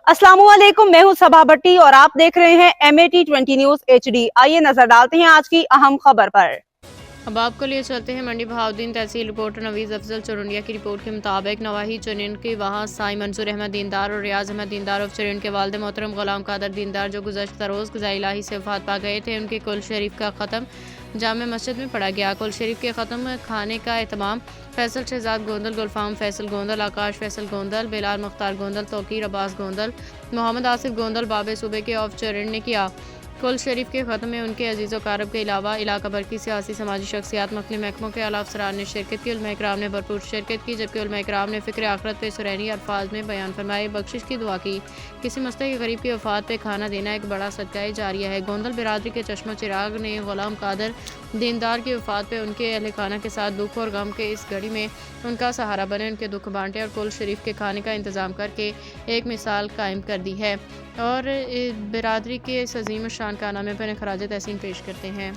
अस्सलामुअलैकुम, मैं हूं सबा भट्टी और आप देख रहे हैं MAT20 न्यूज HD। आइए नजर डालते हैं आज की अहम खबर पर। अब आपको लिए चलते हैं मंडी बहाउद्दीन तहसील रिपोर्टर नवीज़ अफजल चुरुंडिया की रिपोर्ट के मुताबिक नवाही चुनिन के वहाँ साई मंजूर अहमद दीनदार और रियाज अहमद दीनदार ऑफ चुरिन के वालिद मोहतरम गुलाम कादर दीनदार जो गुज़श्ता रोज़ ग़िज़ा इलाही से वफ़ात पा गए थे, उनके कुल शरीफ का ख़त्म जामे मस्जिद में पढ़ा गया। कुल शरीफ के ख़त्म खाने का एहतमाम फैसल शहजाद गोंदल, गुलफाम फैसल गोंदल, आकाश फैसल गोंदल, बिलाल मुख्तार गोंदल, तौकीर अब्बास गोंदल, मोहम्मद आसिफ गोंदल बाबे सूबे के ऑफ चुरिन ने किया। कुल शरीफ के ख़त्म में उनके अजीज़ कारब के अलावा इलाका भर की सियासी समाजी शख्सियात मुख्तलिफ महकमों के आला अफसरान ने शिरकत की। उलमा इकराम ने भरपूर शिरकत की, जबकि उलमा इकराम ने फ़िक्र आखरत पे सुरैनी अल्फाज में बयान फरमाए, बख्शिश की दुआ की। किसी मस्ते के गरीब की वफ़ात पे खाना देना एक बड़ा सदका जारिया है। गोंदल बिरादरी के चश्मा चिराग ने गुलाम कादर दीनदार की वफ़ात पे उनके अहल खाना के साथ दुख और गम के इस घड़ी में उनका सहारा बने, उनके दुख बांटे और कुल शरीफ के खाने का इंतज़ाम करके एक मिसाल कायम कर दी है और बिरादरी के इस अजीम शान कारनामे पर खराज तहसीन पेश करते हैं।